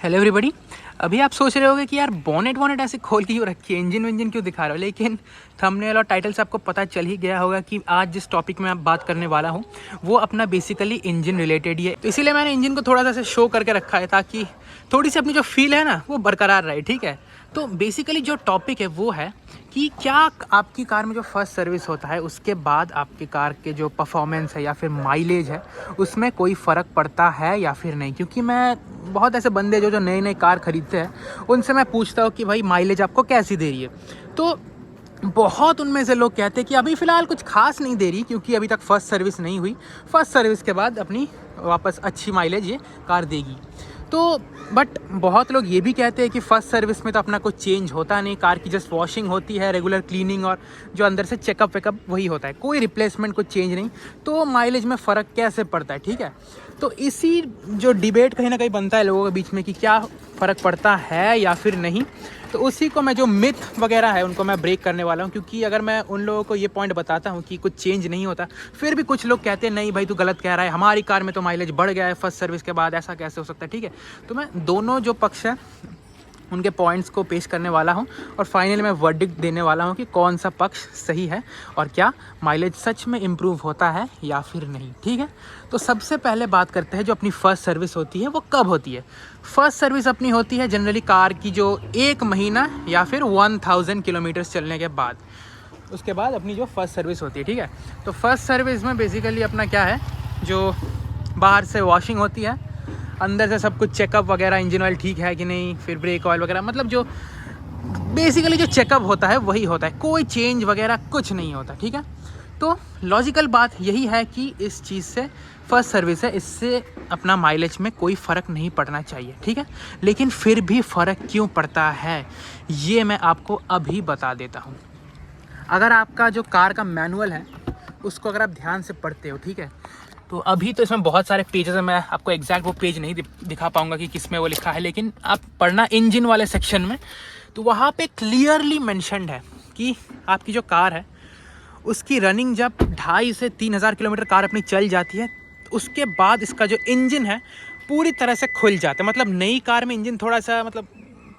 Hello everybody. अभी आप सोच रहे होगे कि यार बोनेट ऐसे खोल के क्यों रखी है, इंजन क्यों दिखा रहे हो, लेकिन थंबनेल और टाइटल से आपको पता चल ही गया होगा कि आज जिस टॉपिक में मैं बात करने वाला हूँ वो अपना बेसिकली इंजन रिलेटेड ही है। तो इसीलिए मैंने इंजन को थोड़ा सा शो करके रखा है ताकि थोड़ी सी अपनी जो फील है ना वो बरकरार रहे। ठीक है, तो बेसिकली जो टॉपिक है वो है कि क्या आपकी कार में जो फर्स्ट सर्विस होता है उसके बाद आपकी कार के जो परफॉर्मेंस है या फिर माइलेज है उसमें कोई फ़र्क पड़ता है या फिर नहीं। क्योंकि मैं बहुत ऐसे बंदे जो नई कार ख़रीदते हैं उनसे मैं पूछता हूँ कि भाई माइलेज आपको कैसी दे रही है, तो बहुत उनमें से लोग कहते हैं कि अभी फ़िलहाल कुछ खास नहीं दे रही क्योंकि अभी तक फ़र्स्ट सर्विस नहीं हुई, फर्स्ट सर्विस के बाद अपनी वापस अच्छी माइलेज ये कार देगी। तो बट बहुत लोग ये भी कहते हैं कि फ़र्स्ट सर्विस में तो अपना कुछ चेंज होता नहीं, कार की जस्ट वॉशिंग होती है, रेगुलर क्लीनिंग और जो अंदर से चेकअप वेकअप वही होता है, कोई रिप्लेसमेंट कुछ चेंज नहीं। तो माइलेज में फ़र्क कैसे पड़ता है, ठीक है। तो इसी जो डिबेट कहीं ना कहीं बनता है लोगों के बीच में कि क्या फ़र्क पड़ता है या फिर नहीं, तो उसी को मैं जो मिथ वगैरह है उनको मैं ब्रेक करने वाला हूँ। क्योंकि अगर मैं उन लोगों को ये पॉइंट बताता हूँ कि कुछ चेंज नहीं होता, फिर भी कुछ लोग कहते हैं नहीं भाई तू गलत कह रहा है, हमारी कार में तो माइलेज बढ़ गया है फर्स्ट सर्विस के बाद, ऐसा कैसे हो सकता है। ठीक है, तो मैं दोनों जो पक्ष है उनके पॉइंट्स को पेश करने वाला हूं और फाइनली मैं वर्डिक्ट देने वाला हूं कि कौन सा पक्ष सही है और क्या माइलेज सच में इम्प्रूव होता है या फिर नहीं। ठीक है, तो सबसे पहले बात करते हैं जो अपनी फ़र्स्ट सर्विस होती है वो कब होती है। फ़र्स्ट सर्विस अपनी होती है जनरली कार की जो 1 महीना या फिर 1000 किलोमीटर्स चलने के बाद, उसके बाद अपनी जो फर्स्ट सर्विस होती है। ठीक है, तो फर्स्ट सर्विस में बेसिकली अपना क्या है, जो बाहर से वॉशिंग होती है, अंदर से सब कुछ चेकअप वगैरह, इंजन ऑयल ठीक है कि नहीं, फिर ब्रेक ऑयल वगैरह, मतलब जो बेसिकली जो चेकअप होता है वही होता है, कोई चेंज वगैरह कुछ नहीं होता। ठीक है, तो लॉजिकल बात यही है कि इस चीज़ से फर्स्ट सर्विस है, इससे अपना माइलेज में कोई फ़र्क नहीं पड़ना चाहिए। ठीक है, लेकिन फिर भी फ़र्क क्यों पड़ता है ये मैं आपको अभी बता देता हूँ। अगर आपका जो कार का मैनुअल है उसको अगर आप ध्यान से पढ़ते हो, ठीक है, तो अभी तो इसमें बहुत सारे पेजेस हैं, मैं आपको एग्जैक्ट वो पेज नहीं दिखा पाऊंगा कि किस में वो लिखा है, लेकिन आप पढ़ना इंजन वाले सेक्शन में, तो वहाँ पे क्लियरली मेंशन्ड है कि आपकी जो कार है उसकी रनिंग जब 2500 से 3000 किलोमीटर कार अपनी चल जाती है, तो उसके बाद इसका जो इंजन है पूरी तरह से खुल जाता है। मतलब नई कार में इंजन थोड़ा सा, मतलब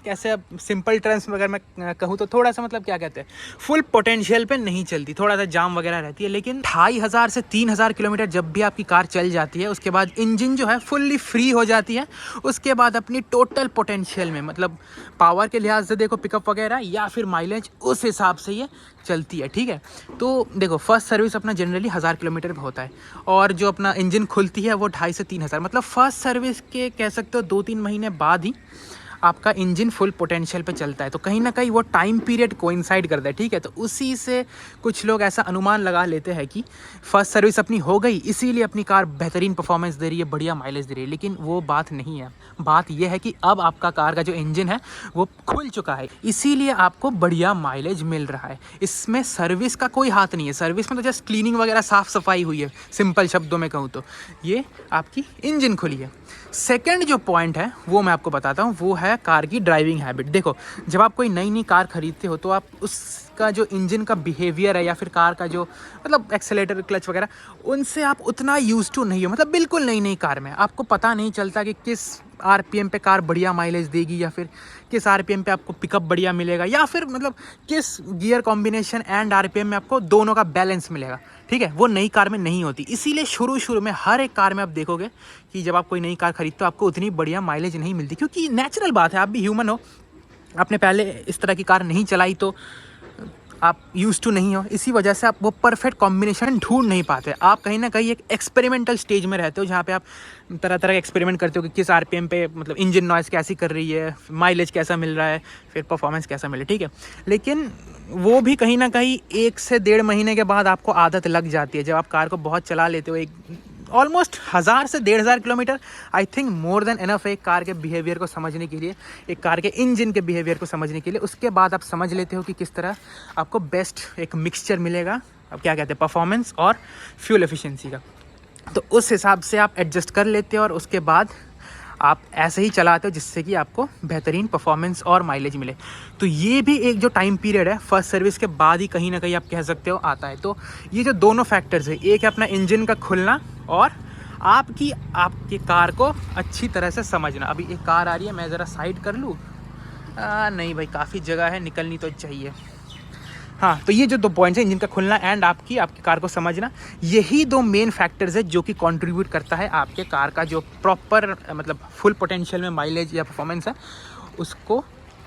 कैसे, अब सिंपल टर्म्स में अगर मैं कहूँ तो थोड़ा सा, मतलब क्या कहते हैं, फुल पोटेंशियल पे नहीं चलती, थोड़ा सा जाम वगैरह रहती है। लेकिन 2500 से 3000 किलोमीटर जब भी आपकी कार चल जाती है उसके बाद इंजन जो है फुल्ली फ्री हो जाती है, उसके बाद अपनी टोटल पोटेंशियल में, मतलब पावर के लिहाज से देखो, पिकअप वगैरह या फिर माइलेज, उस हिसाब से ये चलती है। ठीक है, तो देखो फर्स्ट सर्विस अपना जनरली 1000 किलोमीटर पे होता है और जो अपना इंजन खुलती है वो 2500 से 3000, मतलब फर्स्ट सर्विस के कह सकते हो 2-3 महीने बाद ही आपका इंजन फुल पोटेंशियल पे चलता है। तो कहीं ना कहीं वो टाइम पीरियड कोइंसाइड करता है। ठीक है, तो उसी से कुछ लोग ऐसा अनुमान लगा लेते हैं कि फर्स्ट सर्विस अपनी हो गई इसीलिए अपनी कार बेहतरीन परफॉर्मेंस दे रही है, बढ़िया माइलेज दे रही है, लेकिन वो बात नहीं है। बात यह है कि अब आपका कार का जो इंजन है वो खुल चुका है, इसीलिए आपको बढ़िया माइलेज मिल रहा है। इसमें सर्विस का कोई हाथ नहीं है, सर्विस में तो जस्ट क्लीनिंग वगैरह साफ़ सफाई हुई है, सिंपल शब्दों में कहूँ तो ये आपकी इंजन खुली है। सेकंड जो पॉइंट है वो मैं आपको बताता हूँ, वो है कार की ड्राइविंग हैबिट। देखो जब आप कोई नई कार खरीदते हो तो आप उसका जो इंजन का बिहेवियर है या फिर कार का जो, मतलब एक्सेलेरेटर, क्लच वगैरह, उनसे आप उतना यूज टू नहीं हो। मतलब बिल्कुल नई कार में आपको पता नहीं चलता कि किस आरपीएम पे कार बढ़िया माइलेज देगी या फिर किस आरपीएम पे आपको पिकअप बढ़िया मिलेगा, या फिर मतलब किस गियर कॉम्बिनेशन एंड आरपीएम में आपको दोनों का बैलेंस मिलेगा। ठीक है, वो नई कार में नहीं होती। इसीलिए शुरू में हर एक कार में आप देखोगे कि जब आप कोई नई कार खरीदते हो आपको उतनी बढ़िया माइलेज नहीं मिलती, क्योंकि नेचुरल बात है, आप भी ह्यूमन हो, आपने पहले इस तरह की कार नहीं चलाई तो आप यूज टू नहीं हो, इसी वजह से आप वो परफेक्ट कॉम्बिनेशन ढूंढ नहीं पाते। आप कहीं ना कहीं एक एक्सपेरिमेंटल स्टेज में रहते हो जहाँ पे आप तरह तरह के एक्सपेरिमेंट करते हो कि किस आरपीएम पे, मतलब इंजन नॉइस कैसी कर रही है, माइलेज कैसा मिल रहा है, फिर परफॉर्मेंस कैसा मिले। ठीक है, लेकिन वो भी कहीं ना कहीं 1 से 1.5 महीने के बाद आपको आदत लग जाती है। जब आप कार को बहुत चला लेते हो, एक ऑलमोस्ट 1000 से 1500 kilometre I think more than enough है एक कार के बिहेवियर को समझने के लिए, एक कार के इंजन के बिहेवियर को समझने के लिए। उसके बाद आप समझ लेते हो कि किस तरह आपको बेस्ट एक मिक्सचर मिलेगा, अब क्या कहते हैं, परफॉर्मेंस और फ्यूल एफिशिएंसी का। तो उस हिसाब से आप एडजस्ट कर लेते हो और उसके बाद आप ऐसे ही चलाते हो जिससे कि आपको बेहतरीन परफॉर्मेंस और माइलेज मिले। तो ये भी एक जो टाइम पीरियड है फर्स्ट सर्विस के बाद ही कहीं ना कहीं आप कह सकते हो आता है। तो ये जो दोनों फैक्टर्स है, एक है अपना इंजन का खुलना और आपके कार को अच्छी तरह से समझना। अभी एक कार आ रही है, मैं ज़रा साइड कर लूँ। नहीं भाई, काफ़ी जगह है, निकलनी तो चाहिए। हाँ, तो ये जो 2 पॉइंट्स हैं, इंजन का खुलना एंड आपकी कार को समझना, यही 2 मेन फैक्टर्स है जो कि कंट्रीब्यूट करता है आपके कार का जो प्रॉपर मतलब फुल पोटेंशियल में माइलेज या परफॉर्मेंस है उसको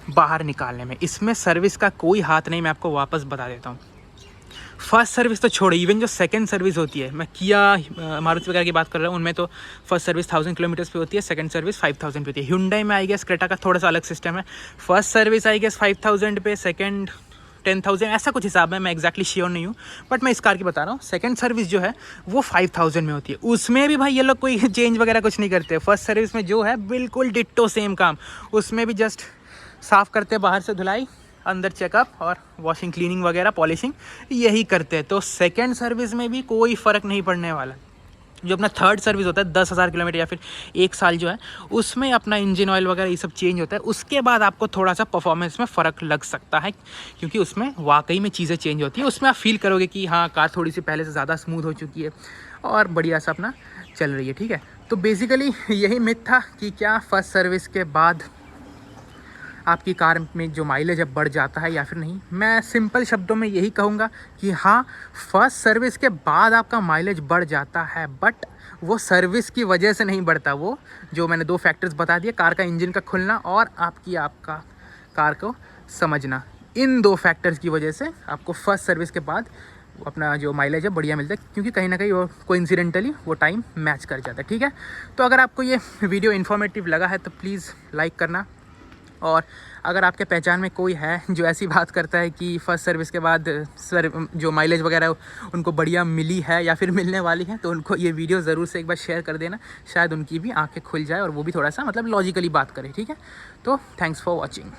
बाहर निकालने में। इसमें सर्विस का कोई हाथ नहीं, मैं आपको वापस बता देता हूँ। फर्स्ट सर्विस तो छोड़ो, इवन जो सेकंड सर्विस होती है, मैं किया मारुति वगैरह की बात कर रहा हूँ, उनमें तो फर्स्ट सर्विस 1000 किलोमीटर्स पे होती है, सेकंड सर्विस 5000 पे होती है। Hyundai में आई गेस, क्रेटा का थोड़ा सा अलग सिस्टम है, फर्स्ट सर्विस आई गेस 5000 पे, सेकंड 10,000, ऐसा कुछ हिसाब है, मैं एक्जैक्टली श्योर नहीं हूँ, बट मैं इस कार की बता रहा हूँ। सेकंड सर्विस जो है वो 5000 में होती है। उसमें भी भाई ये लोग कोई चेंज वगैरह कुछ नहीं करते। फर्स्ट सर्विस में जो है बिल्कुल डिट्टो सेम काम, उसमें भी जस्ट साफ़ करते, बाहर से धुलाई, अंदर चेकअप और वॉशिंग, क्लीनिंग वगैरह, पॉलिशिंग, यही करते हैं। तो सेकंड सर्विस में भी कोई फ़र्क नहीं पड़ने वाला। जो अपना थर्ड सर्विस होता है 10,000 किलोमीटर या फिर 1 साल जो है, उसमें अपना इंजन ऑयल वगैरह ये सब चेंज होता है। उसके बाद आपको थोड़ा सा परफॉर्मेंस में फ़र्क लग सकता है, क्योंकि उसमें वाकई में चीज़ें चेंज होती है। उसमें आप फील करोगे कि हाँ, कार थोड़ी सी पहले से ज़्यादा स्मूथ हो चुकी है और बढ़िया सा अपना चल रही है। ठीक है, तो बेसिकली यही मिथ था कि क्या फर्स्ट सर्विस के बाद आपकी कार में जो माइलेज है बढ़ जाता है या फिर नहीं। मैं सिंपल शब्दों में यही कहूँगा कि हाँ, फर्स्ट सर्विस के बाद आपका माइलेज बढ़ जाता है, बट वो सर्विस की वजह से नहीं बढ़ता। वो जो मैंने 2 फैक्टर्स बता दिए, कार का इंजन का खुलना और आपका कार को समझना, इन 2 फैक्टर्स की वजह से आपको फर्स्ट सर्विस के बाद अपना जो माइलेज है बढ़िया मिलता है, क्योंकि कहीं ना कहीं वो कोइंसिडेंटली वो टाइम मैच कर जाता है। ठीक है, तो अगर आपको ये वीडियो इन्फॉर्मेटिव लगा है तो प्लीज़ लाइक करना, और अगर आपके पहचान में कोई है जो ऐसी बात करता है कि फ़र्स्ट सर्विस के बाद जो माइलेज वगैरह उनको बढ़िया मिली है या फिर मिलने वाली है, तो उनको ये वीडियो ज़रूर से एक बार शेयर कर देना, शायद उनकी भी आंखें खुल जाए और वो भी थोड़ा सा मतलब लॉजिकली बात करें। ठीक है, तो थैंक्स फॉर वॉचिंग।